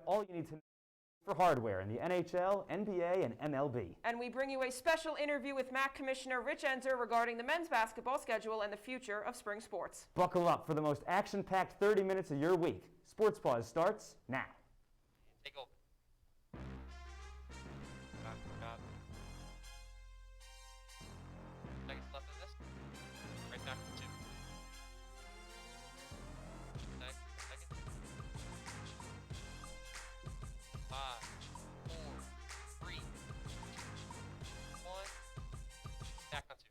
all you need to know for hardware in the NHL, NBA, and MLB. And we bring you a special interview with MAAC Commissioner Rich Ensor regarding the men's basketball schedule and the future of spring sports. Buckle up for the most action-packed 30 minutes of your week. Sports Paws starts now. Take over. Seconds left in this. Right back to 2. Second. 5, 4, 3, 2, 1. Back on 2.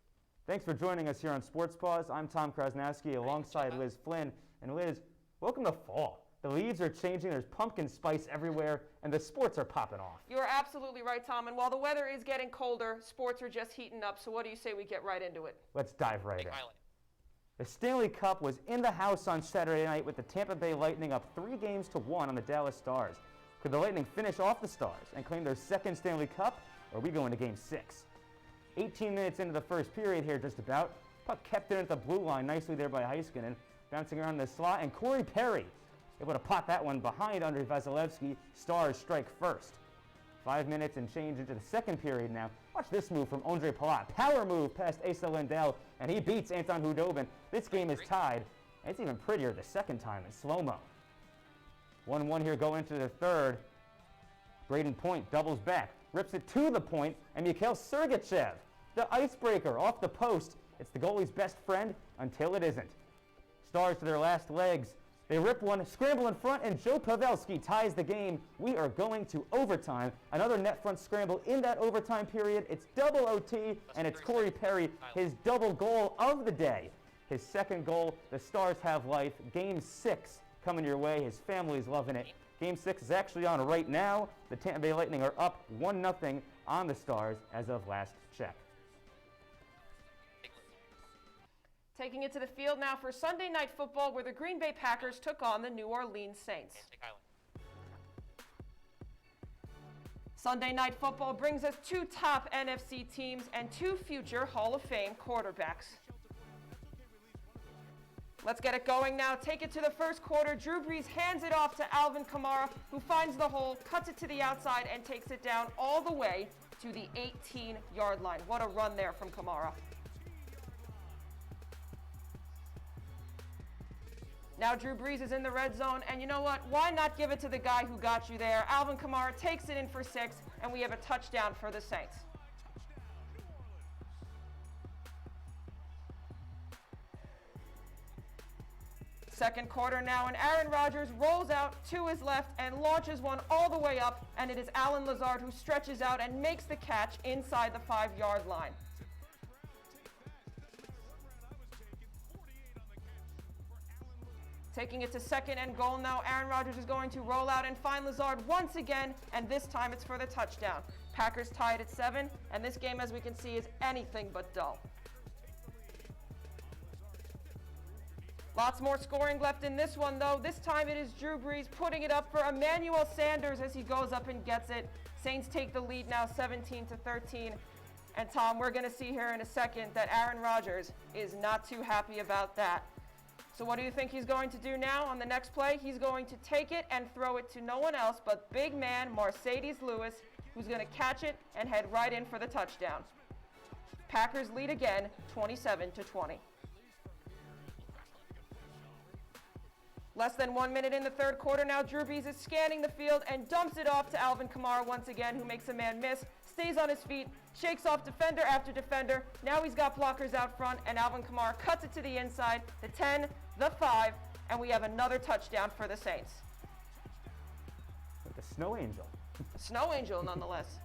Thanks for joining us here on Sports Paws. I'm Tom Krosnowski alongside Liz Flynn. And Liz, welcome to fall. The leaves are changing, there's pumpkin spice everywhere, and the sports are popping off. You are absolutely right, Tom. And while the weather is getting colder, sports are just heating up. So what do you say we get right into it? Let's dive right Big in. highlight. The Stanley Cup was in the house on Saturday night with the Tampa Bay Lightning up 3-1 on the Dallas Stars. Could the Lightning finish off the Stars and claim their second Stanley Cup, or are we going to Game 6? 18 minutes into the first period here just about. Puck kept in at the blue line nicely there by Heiskanen, bouncing around the slot, and Corey Perry able to pot that one behind Andrei Vasilevsky. Stars strike first. 5 minutes and change into the second period now. Watch this move from Ondrej Palat. Power move past Asa Lindell, and he beats Anton Hudobin. This game is tied, and it's even prettier the second time in slow-mo. 1-1 here going into the third. Braden Point doubles back, rips it to the point, and Mikhail Sergachev, the icebreaker, off the post. It's the goalie's best friend until it isn't. Stars to their last legs. They rip one, scramble in front, and Joe Pavelski ties the game. We are going to overtime. Another net front scramble in that overtime period. It's double OT, and it's Corey Perry, his double goal of the day. His second goal. The Stars have life. Game 6 coming your way. His family's loving it. Game 6 is actually on right now. The Tampa Bay Lightning are up 1-0 on the Stars as of last check. Taking it to the field now for Sunday Night Football, where the Green Bay Packers took on the New Orleans Saints. Sunday Night Football brings us 2 top NFC teams and 2 future Hall of Fame quarterbacks. Let's get it going now. Take it to the first quarter. Drew Brees hands it off to Alvin Kamara, who finds the hole, cuts it to the outside, and takes it down all the way to the 18-yard line. What a run there from Kamara. Now Drew Brees is in the red zone, and you know what? Why not give it to the guy who got you there? Alvin Kamara takes it in for 6, and we have a touchdown for the Saints. Second quarter now, and Aaron Rodgers rolls out to his left and launches one all the way up, and it is Allen Lazard who stretches out and makes the catch inside the 5-yard line. Taking it to second and goal now, Aaron Rodgers is going to roll out and find Lazard once again, and this time it's for the touchdown. Packers tied at 7, and this game, as we can see, is anything but dull. Lots more scoring left in this one, though. This time it is Drew Brees putting it up for Emmanuel Sanders as he goes up and gets it. Saints take the lead now 17-13. And Tom, we're going to see here in a second that Aaron Rodgers is not too happy about that. So what do you think he's going to do now on the next play? He's going to take it and throw it to no one else but big man Mercedes Lewis, who's going to catch it and head right in for the touchdown. Packers lead again, 27-20. Less than 1 minute in the third quarter now. Drew Brees is scanning the field and dumps it off to Alvin Kamara once again, who makes a man miss, stays on his feet, shakes off defender after defender. Now he's got blockers out front, and Alvin Kamara cuts it to the inside, the 10, the 5, and we have another touchdown for the Saints. Like a snow angel. Snow angel, nonetheless.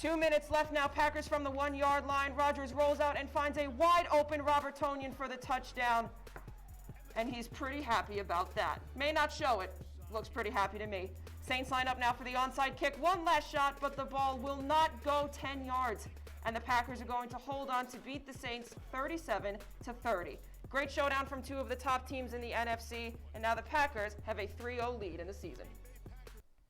2 minutes left now. Packers from the 1-yard line. Rodgers rolls out and finds a wide open Robert Tonyan for the touchdown. And he's pretty happy about that. May not show it. Looks pretty happy to me. Saints line up now for the onside kick. One last shot, but the ball will not go 10 yards. And the Packers are going to hold on to beat the Saints 37-30. Great showdown from 2 of the top teams in the NFC. And now the Packers have a 3-0 lead in the season.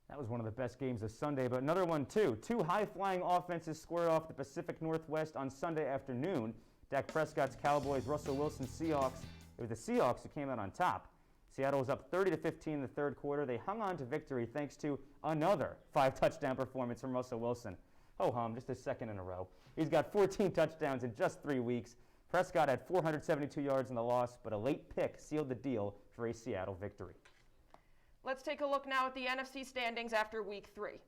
That was one of the best games of Sunday, but another one too. 2 high-flying offenses square off the Pacific Northwest on Sunday afternoon. Dak Prescott's Cowboys, Russell Wilson's Seahawks. It was the Seahawks who came out on top. Seattle was up 30-15 in the third quarter. They hung on to victory thanks to another 5-touchdown performance from Russell Wilson. Ho-hum, just his second in a row. He's got 14 touchdowns in just 3 weeks. Prescott had 472 yards in the loss, but a late pick sealed the deal for a Seattle victory. Let's take a look now at the NFC standings after Week 3.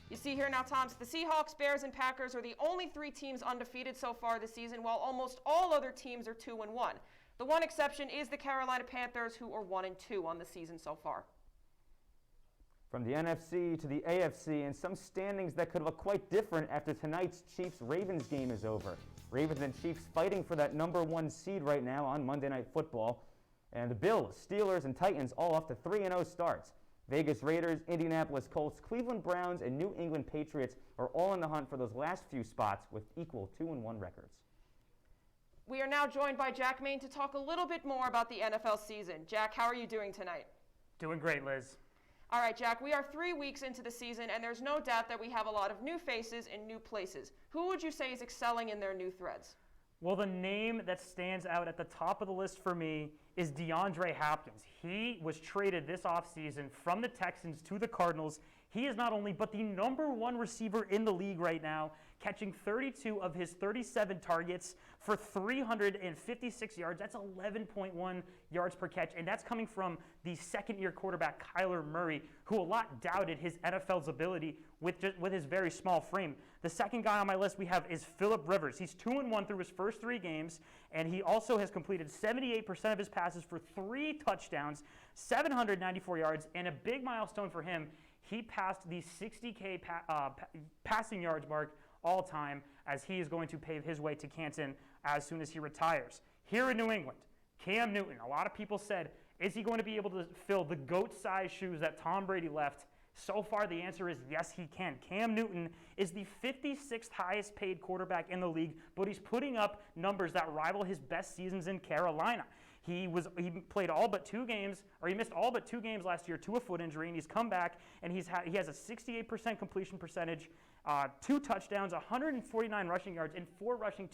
You see here now, Tom, the Seahawks, Bears, and Packers are the only 3 teams undefeated so far this season, while almost all other teams are 2-1. The one exception is the Carolina Panthers, who are 1-2 on the season so far. From the NFC to the AFC, and some standings that could look quite different after tonight's Chiefs-Ravens game is over. Ravens and Chiefs fighting for that #1 seed right now on Monday Night Football. And the Bills, Steelers, and Titans all off to 3-0 starts. Vegas Raiders, Indianapolis Colts, Cleveland Browns, and New England Patriots are all in the hunt for those last few spots with equal 2-1 records. We are now joined by Jack Main to talk a little bit more about the NFL season. Jack, how are you doing tonight? Doing great, Liz. All right, Jack, we are 3 weeks into the season, and there's no doubt that we have a lot of new faces in new places. Who would you say is excelling in their new threads? Well, the name that stands out at the top of the list for me is DeAndre Hopkins. He was traded this offseason from the Texans to the Cardinals. He is not only but the #1 receiver in the league right now, catching 32 of his 37 targets for 356 yards. That's 11.1 yards per catch, and that's coming from the second-year quarterback Kyler Murray, who a lot doubted his NFL's ability with his very small frame. The second guy on my list we have is Phillip Rivers. He's 2-1 through his first 3 games, and he also has completed 78% of his passes for 3 touchdowns, 794 yards, and a big milestone for him. He passed the 60K passing yards mark all time, as he is going to pave his way to Canton as soon as he retires. Here in New England, Cam Newton, a lot of people said, is he going to be able to fill the GOAT-sized shoes that Tom Brady left? So far, the answer is yes, he can. Cam Newton is the 56th highest paid quarterback in the league, but he's putting up numbers that rival his best seasons in Carolina. He played all but 2 games, or he missed all but 2 games last year to a foot injury, and he's come back, and he has a 68% completion percentage, 2 touchdowns, 149 rushing yards, and 4 rushing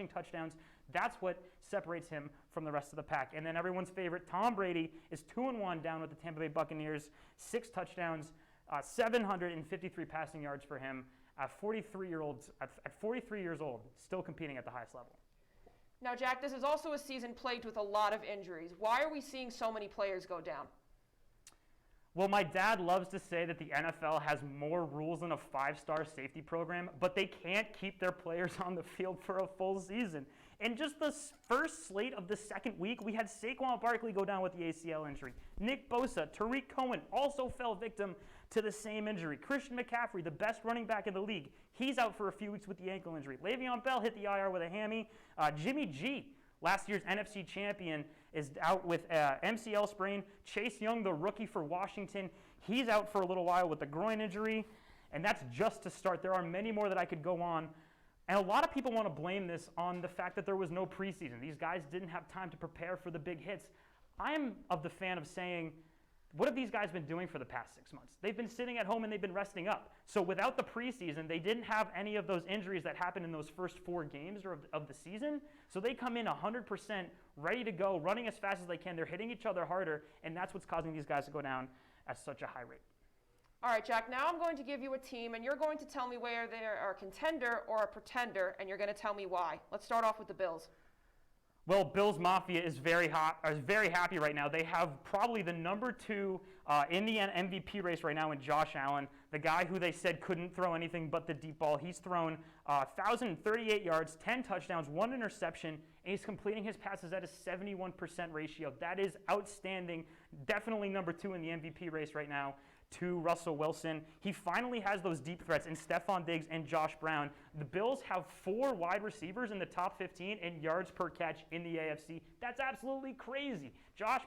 touchdowns. That's what separates him from the rest of the pack. And then everyone's favorite, Tom Brady, is 2-1 down with the Tampa Bay Buccaneers, 6 touchdowns, 753 passing yards for him at 43 years old, still competing at the highest level. Now, Jack, this is also a season plagued with a lot of injuries. Why are we seeing so many players go down? Well, my dad loves to say that the NFL has more rules than a 5-star safety program, but they can't keep their players on the field for a full season. In just the first slate of the second week, we had Saquon Barkley go down with the ACL injury. Nick Bosa, Tariq Cohen also fell victim to the same injury. Christian McCaffrey, the best running back in the league, he's out for a few weeks with the ankle injury. Le'Veon Bell hit the IR with a hammy. Jimmy G, last year's NFC champion, is out with MCL sprain. Chase Young, the rookie for Washington, he's out for a little while with a groin injury. And that's just to start. There are many more that I could go on. And a lot of people want to blame this on the fact that there was no preseason. These guys didn't have time to prepare for the big hits. I'm of the fan of saying, what have these guys been doing for the past 6 months? They've been sitting at home and they've been resting up. So without the preseason, they didn't have any of those injuries that happened in those first 4 games of the season. So they come in 100% ready to go, running as fast as they can. They're hitting each other harder, and that's what's causing these guys to go down at such a high rate. All right, Jack, now I'm going to give you a team, and you're going to tell me whether they are a contender or a pretender, and you're going to tell me why. Let's start off with the Bills. Well, Bills Mafia is very happy right now. They have probably the #2 in the MVP race right now in Josh Allen, the guy who they said couldn't throw anything but the deep ball. He's thrown 1,038 yards, 10 touchdowns, 1 interception, and he's completing his passes at a 71% ratio. That is outstanding. Definitely #2 in the MVP race right now to Russell Wilson. He finally has those deep threats in Stephon Diggs and Josh Brown. The Bills have 4 wide receivers in the top 15 in yards per catch in the AFC. That's absolutely crazy. Josh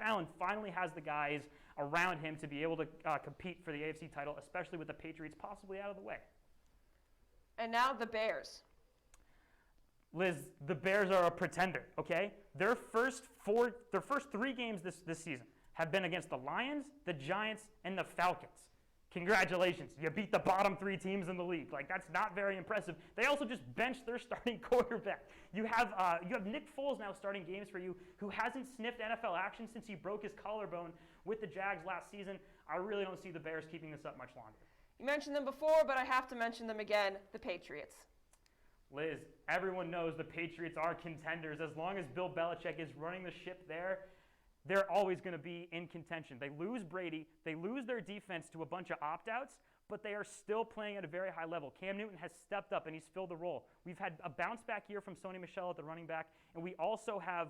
Allen finally has the guys around him to be able to compete for the AFC title, especially with the Patriots possibly out of the way. And now the Bears. Liz, the Bears are a pretender, okay? Their first 3 games this season have been against the Lions, the Giants, and the Falcons. Congratulations, you beat the bottom 3 teams in the league. Like, that's not very impressive. They also just benched their starting quarterback. You have Nick Foles now starting games for you, who hasn't sniffed NFL action since he broke his collarbone with the Jags last season. I really don't see the Bears keeping this up much longer. You mentioned them before, but I have to mention them again, the Patriots. Liz, everyone knows the Patriots are contenders. As long as Bill Belichick is running the ship there, they're always going to be in contention. They lose Brady, they lose their defense to a bunch of opt-outs, but they are still playing at a very high level. Cam Newton has stepped up and he's filled the role. We've had a bounce back year from Sony Michel at the running back, and we also have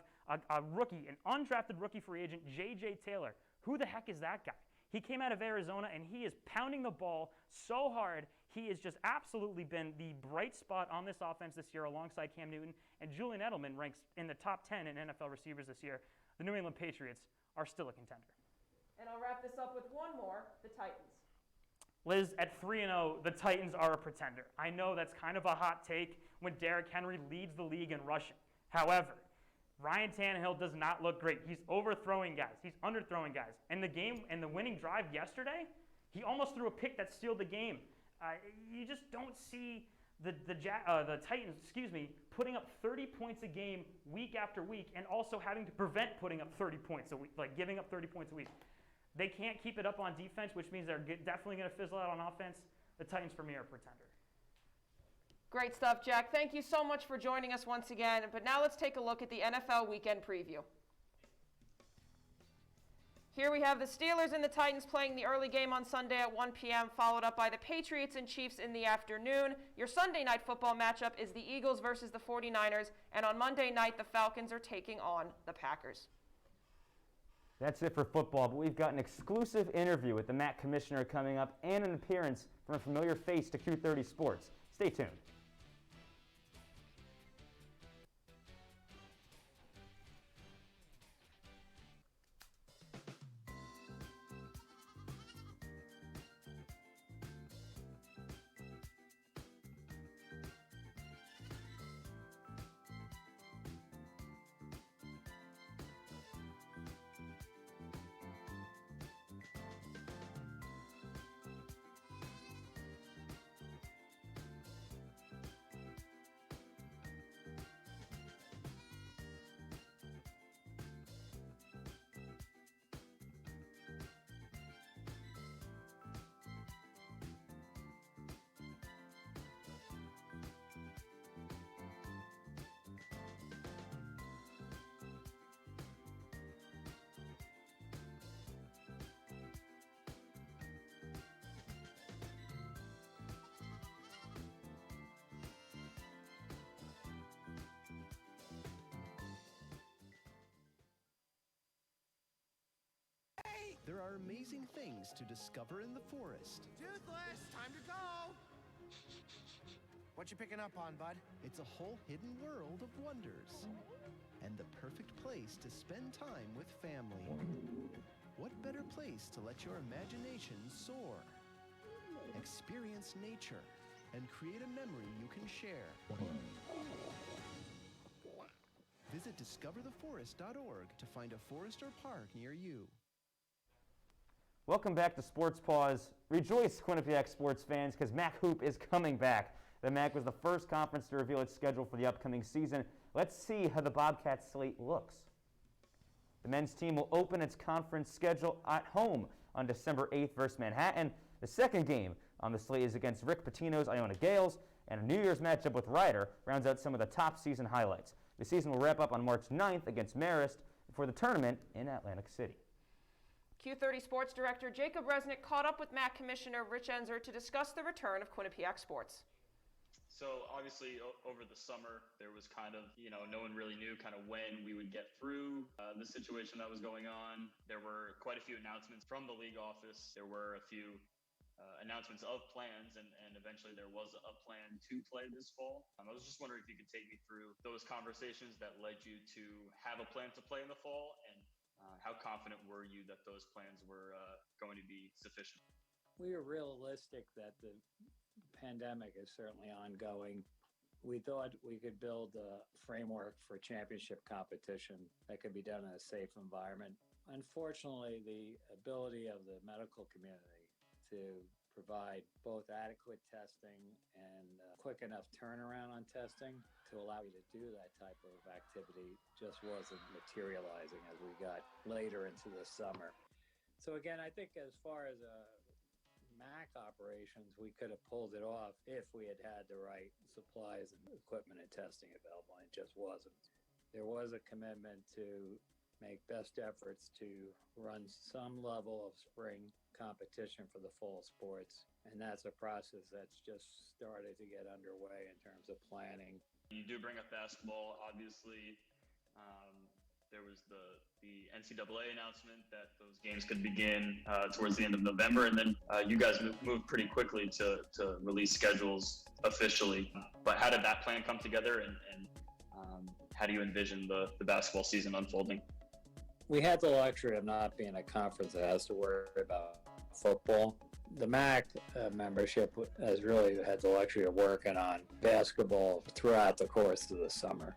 a rookie, an undrafted rookie free agent, J.J. Taylor. Who the heck is that guy? He came out of Arizona and he is pounding the ball so hard. He has just absolutely been the bright spot on this offense this year alongside Cam Newton, and Julian Edelman ranks in the top 10 in NFL receivers this year. The New England Patriots are still a contender. And I'll wrap this up with one more, the Titans. Liz, at 3-0, the Titans are a pretender. I know that's kind of a hot take when Derrick Henry leads the league in rushing. However, Ryan Tannehill does not look great. He's overthrowing guys. He's underthrowing guys. And the winning drive yesterday, he almost threw a pick that sealed the game. You just don't see the Titans, putting up 30 points a game week after week, and also having to prevent putting up 30 points a week, like giving up 30 points a week. They can't keep it up on defense, which means they're definitely going to fizzle out on offense. The Titans, for me, are a pretender. Great stuff, Jack. Thank you so much for joining us once again. But now let's take a look at the NFL weekend preview. Here we have the Steelers and the Titans playing the early game on Sunday at 1 p.m., followed up by the Patriots and Chiefs in the afternoon. Your Sunday night football matchup is the Eagles versus the 49ers, and on Monday night, the Falcons are taking on the Packers. That's it for football, but we've got an exclusive interview with the MAAC commissioner coming up and an appearance from a familiar face to Q30 Sports. Stay tuned. There are amazing things to discover in the forest. Toothless, time to go! What you picking up on, bud? It's a whole hidden world of wonders. And the perfect place to spend time with family. What better place to let your imagination soar? Experience nature and create a memory you can share. Visit discovertheforest.org to find a forest or park near you. Welcome back to Sports Paws. Rejoice, Quinnipiac sports fans, because MAAC Hoop is coming back. The MAAC was the first conference to reveal its schedule for the upcoming season. Let's see how the Bobcats slate looks. The men's team will open its conference schedule at home on December 8th versus Manhattan. The second game on the slate is against Rick Pitino's Iona Gales, and a New Year's matchup with Ryder rounds out some of the top season highlights. The season will wrap up on March 9th against Marist before the tournament in Atlantic City. Q30 Sports Director Jacob Resnick caught up with MAAC Commissioner Rich Ensor to discuss the return of Quinnipiac sports. So obviously over the summer, there was kind of, no one really knew kind of when we would get through the situation that was going on. There were quite a few announcements from the league office. There were a few announcements of plans, and eventually there was a plan to play this fall. I was just wondering if you could take me through those conversations that led you to have a plan to play in the fall, and how confident were you that those plans were going to be sufficient? We are realistic that the pandemic is certainly ongoing. We thought we could build a framework for championship competition that could be done in a safe environment. Unfortunately, the ability of the medical community to provide both adequate testing and quick enough turnaround on testing to allow you to do that type of activity just wasn't materializing as we got later into the summer. So again, I think as far as MAAC operations, we could have pulled it off if we had had the right supplies and equipment and testing available, and it just wasn't. There was a commitment to make best efforts to run some level of spring competition for the fall sports, and that's a process that's just started to get underway in terms of planning. You do bring up basketball, obviously. There was the NCAA announcement that those games could begin towards the end of November, and then you guys moved pretty quickly to release schedules officially. But how did that plan come together, and how do you envision the basketball season unfolding? We had the luxury of not being a conference that has to worry about football. The MAAC membership has really had the luxury of working on basketball throughout the course of the summer.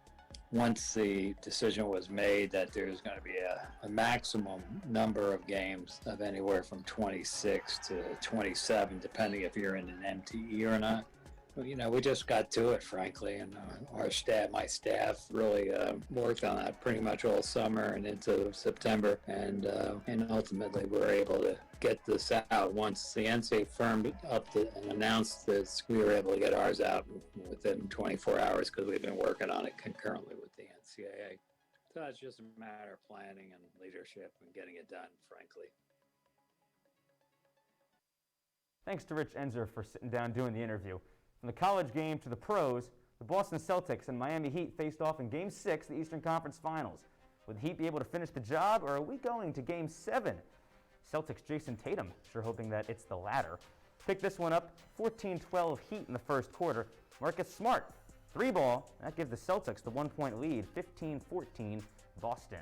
Once the decision was made that there's going to be a maximum number of games of anywhere from 26 to 27, depending if you're in an MTE or not, we just got to it, frankly, and my staff really worked on that pretty much all summer and into September, and ultimately we were able to get this out. Once the NCAA firmed up and announced this, we were able to get ours out within 24 hours because we've been working on it concurrently with the NCAA. So it's just a matter of planning and leadership and getting it done, frankly. Thanks to Rich Ensor for sitting down doing the interview. From the college game to the pros, the Boston Celtics and Miami Heat faced off in Game 6 of the Eastern Conference Finals. Would the Heat be able to finish the job, or are we going to Game 7? Celtics' Jason Tatum sure hoping that it's the latter. Pick this one up, 14-12 Heat in the first quarter. Marcus Smart, 3-ball, that gives the Celtics the 1-point lead, 15-14 Boston.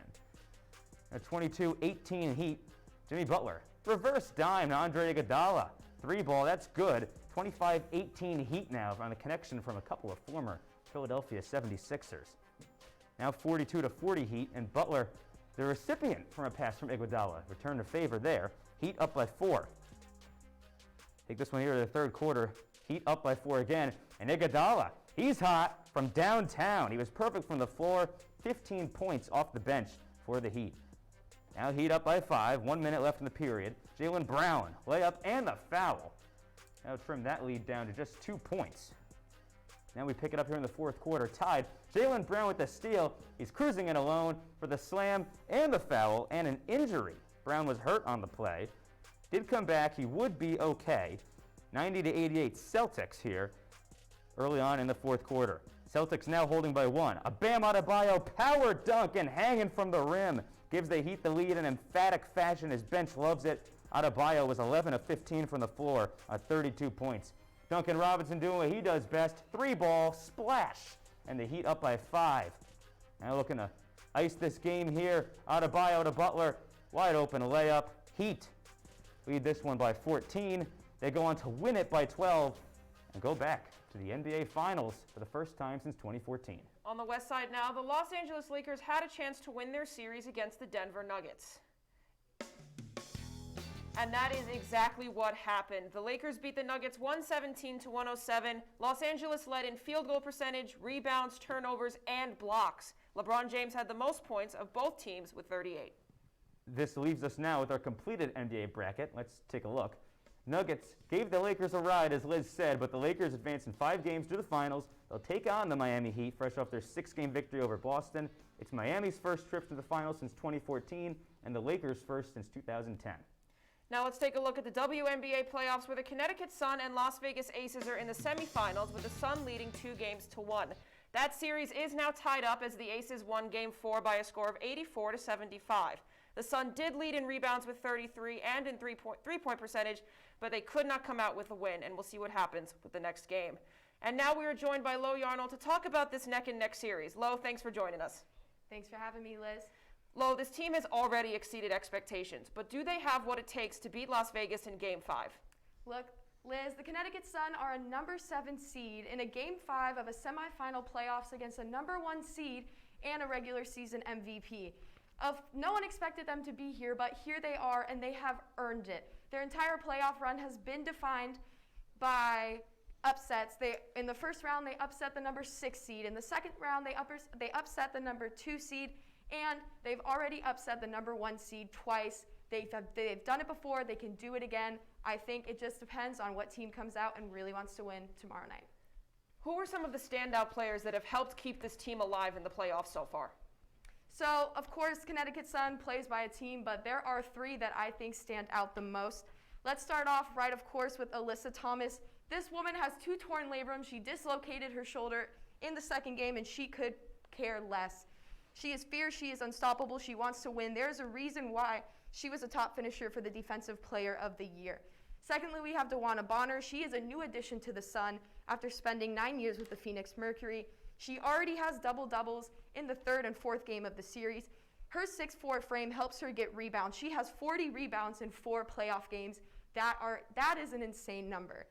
At 22-18 Heat, Jimmy Butler, reverse dime to Andre Iguodala, 3-ball, that's good. 25-18 Heat now on a connection from a couple of former Philadelphia 76ers. Now 42-40 Heat, and Butler, the recipient from a pass from Iguodala. Return to favor there. Heat up by 4. Take this one here to the third quarter. Heat up by 4 again, and Iguodala, he's hot from downtown. He was perfect from the floor, 15 points off the bench for the Heat. Now Heat up by 5, 1 minute left in the period. Jaylen Brown, layup and the foul. Now trim that lead down to just 2 points. Now we pick it up here in the fourth quarter, tied. Jaylen Brown with the steal. He's cruising in alone for the slam and the foul and an injury. Brown was hurt on the play. Did come back. He would be okay. 90-88 Celtics here early on in the fourth quarter. Celtics now holding by 1. A Bam Adebayo power dunk and hanging from the rim. Gives the Heat the lead in emphatic fashion. His bench loves it. Adebayo was 11 of 15 from the floor at 32 points. Duncan Robinson doing what he does best. 3-ball, splash, and the Heat up by 5. Now looking to ice this game here. Adebayo to Butler, wide open layup. Heat lead this one by 14. They go on to win it by 12 and go back to the NBA Finals for the first time since 2014. On the west side now, the Los Angeles Lakers had a chance to win their series against the Denver Nuggets. And that is exactly what happened. The Lakers beat the Nuggets 117-107. Los Angeles led in field goal percentage, rebounds, turnovers, and blocks. LeBron James had the most points of both teams with 38. This leaves us now with our completed NBA bracket. Let's take a look. Nuggets gave the Lakers a ride, as Liz said, but the Lakers advance in 5 games to the finals. They'll take on the Miami Heat, fresh off their 6-game victory over Boston. It's Miami's first trip to the finals since 2014, and the Lakers' first since 2010. Now let's take a look at the WNBA playoffs, where the Connecticut Sun and Las Vegas Aces are in the semifinals, with the Sun leading 2-1. That series is now tied up as the Aces won Game 4 by a score of 84-75. The Sun did lead in rebounds with 33 and in three-point percentage, but they could not come out with a win, and we'll see what happens with the next game. And now we are joined by Lo Yarnold to talk about this neck-and-neck series. Lo, thanks for joining us. Thanks for having me, Liz. Lo, this team has already exceeded expectations, but do they have what it takes to beat Las Vegas in Game 5? Look, Liz, the Connecticut Sun are a number 7 seed in a Game 5 of a semifinal playoffs against a number 1 seed and a regular season MVP. No one expected them to be here, but here they are, and they have earned it. Their entire playoff run has been defined by upsets. In the first round, they upset the number 6 seed. In the second round, they upset the number 2 seed, and they've already upset the number 1 seed twice. They've done it before. They can do it again. I think it just depends on what team comes out and really wants to win tomorrow night. Who are some of the standout players that have helped keep this team alive in the playoffs so far? So, of course, Connecticut Sun plays by a team, but there are 3 that I think stand out the most. Let's start off right, of course, with Alyssa Thomas. This woman has 2 torn labrums. She dislocated her shoulder in the second game, and she could care less. She is fierce. She is unstoppable. She wants to win. There's a reason why she was a top finisher for the Defensive Player of the Year. Secondly, we have DeWanna Bonner. She is a new addition to the Sun after spending 9 years with the Phoenix Mercury. She already has double-doubles in the 3rd and 4th game of the series. Her 6'4" frame helps her get rebounds. She has 40 rebounds in 4 playoff games. That is an insane number.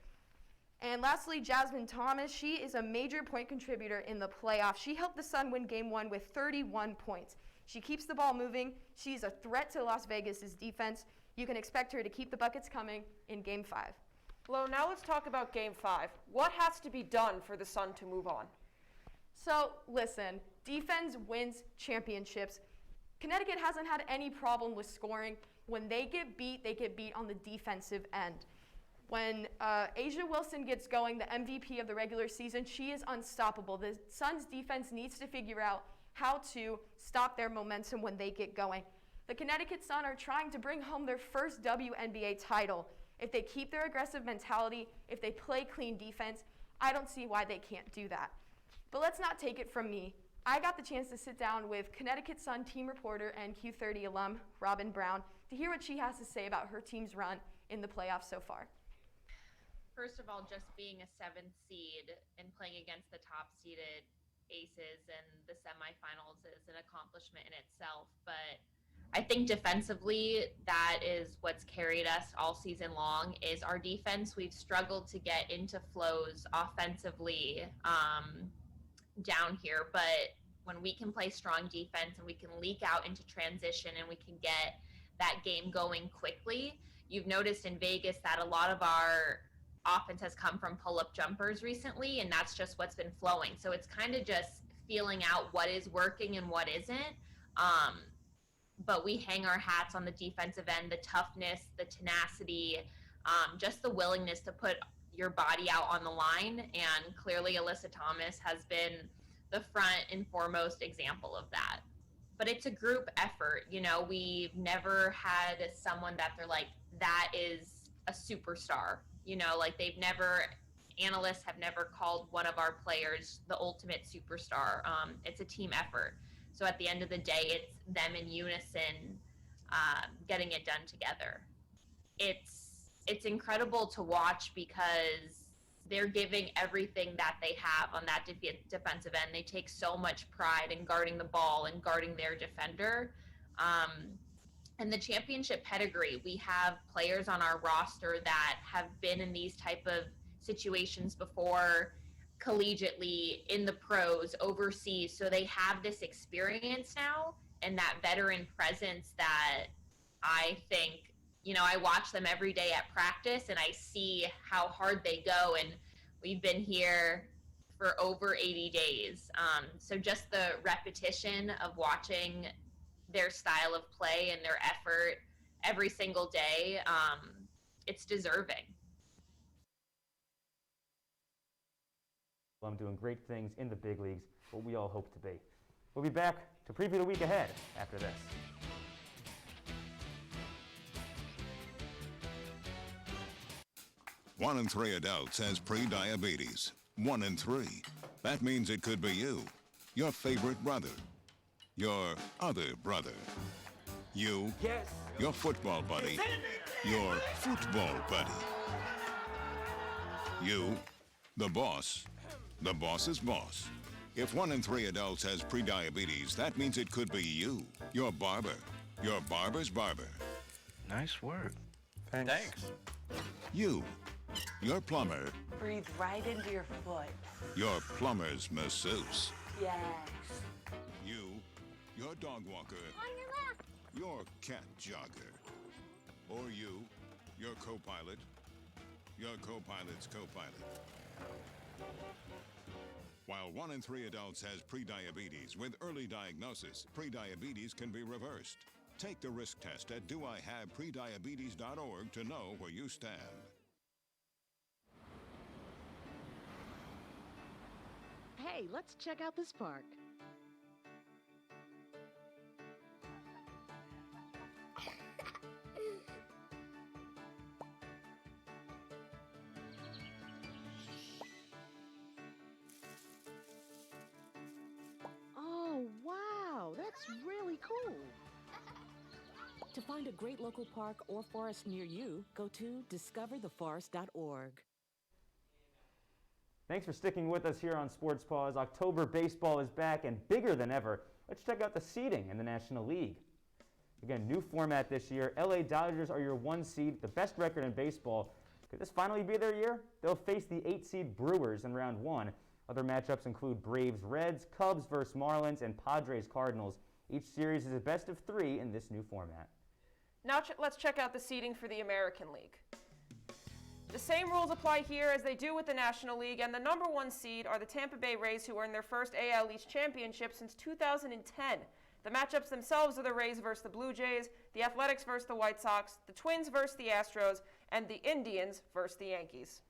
And lastly, Jasmine Thomas. She is a major point contributor in the playoffs. She helped the Sun win Game 1 with 31 points. She keeps the ball moving. She's a threat to Las Vegas's defense. You can expect her to keep the buckets coming in Game 5. Lo, now let's talk about Game 5. What has to be done for the Sun to move on? So, listen, defense wins championships. Connecticut hasn't had any problem with scoring. When they get beat on the defensive end. When Asia Wilson gets going, the MVP of the regular season, she is unstoppable. The Suns' defense needs to figure out how to stop their momentum when they get going. The Connecticut Sun are trying to bring home their first WNBA title. If they keep their aggressive mentality, if they play clean defense, I don't see why they can't do that. But let's not take it from me. I got the chance to sit down with Connecticut Sun team reporter and Q30 alum Robyn Brown to hear what she has to say about her team's run in the playoffs so far. First of all, just being a 7th seed and playing against the top-seeded Aces in the semifinals is an accomplishment in itself. But I think defensively, that is what's carried us all season long, is our defense. We've struggled to get into flows offensively down here, but when we can play strong defense and we can leak out into transition and we can get that game going quickly, you've noticed in Vegas that a lot of our offense has come from pull-up jumpers recently, and that's just what's been flowing. So it's kind of just feeling out what is working and what isn't. But we hang our hats on the defensive end, the toughness, the tenacity, just the willingness to put your body out on the line. And clearly Alyssa Thomas has been the front and foremost example of that. But it's a group effort. You know, we've never had someone that they're like, that is a superstar. You know, like analysts have never called one of our players the ultimate superstar. It's a team effort. So at the end of the day, it's them in unison getting it done together. It's incredible to watch because they're giving everything that they have on that defensive end. They take so much pride in guarding the ball and guarding their defender. And the championship pedigree, we have players on our roster that have been in these type of situations before, collegiately, in the pros, overseas. So they have this experience now and that veteran presence that I think, you know, I watch them every day at practice and I see how hard they go. And we've been here for over 80 days. So just the repetition of watching their style of play and their effort every single day, it's deserving. I'm doing great things in the big leagues, what we all hope to be. We'll be back to preview the week ahead after this. One in 3 adults has pre-diabetes. 1 in 3. That means it could be you, your favorite brother, your other brother, you, your football buddy, your football buddy, you, the boss's boss. If 1 in 3 adults has pre-diabetes, that means it could be you, your barber, your barber's barber. Nice work. Thanks. You, your plumber, Breathe right into your foot. your plumber's masseuse. Yes. You, your dog walker, On your left. your cat jogger, or you, your co-pilot, your co-pilot's co-pilot. While 1 in 3 adults has prediabetes, with early diagnosis, prediabetes can be reversed. Take the risk test at doihaveprediabetes.org to know where you stand. Hey, let's check out this park. Oh, wow, that's really cool. To find a great local park or forest near you, go to discovertheforest.org. Thanks for sticking with us here on Sports Paws. October baseball is back and bigger than ever. Let's check out the seeding in the National League. Again, new format this year. LA Dodgers are your 1 seed, the best record in baseball. Could this finally be their year? They'll face the 8 seed Brewers in round 1. Other matchups include Braves Reds, Cubs versus Marlins, and Padres Cardinals. Each series is a best of 3 in this new format. Now let's check out the seeding for the American League. The same rules apply here as they do with the National League, and the number 1 seed are the Tampa Bay Rays, who earned their first AL East championship since 2010. The matchups themselves are the Rays versus the Blue Jays, the Athletics versus the White Sox, the Twins versus the Astros, and the Indians versus the Yankees.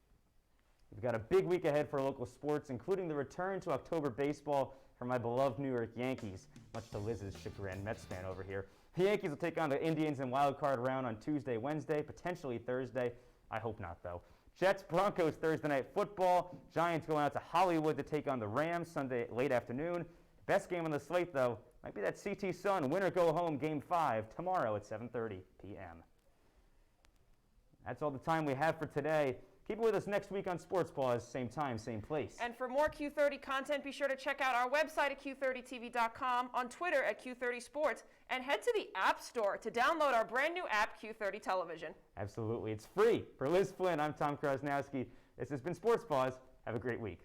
We've got a big week ahead for local sports, including the return to October baseball for my beloved New York Yankees, much to Liz's chagrin, Mets fan over here. The Yankees will take on the Indians in wild card round on Tuesday, Wednesday, potentially Thursday. I hope not, though. Jets, Broncos, Thursday night football. Giants going out to Hollywood to take on the Rams Sunday late afternoon. Best game on the slate, though, might be that CT Sun winner-go-home Game 5 tomorrow at 7:30 p.m. That's all the time we have for today. Keep it with us next week on Sports Paws, same time, same place. And for more Q30 content, be sure to check out our website at Q30TV.com, on Twitter at Q30 Sports, and head to the App Store to download our brand new app, Q30 Television. Absolutely. It's free. For Liz Flynn, I'm Tom Krosnowski. This has been Sports Paws. Have a great week.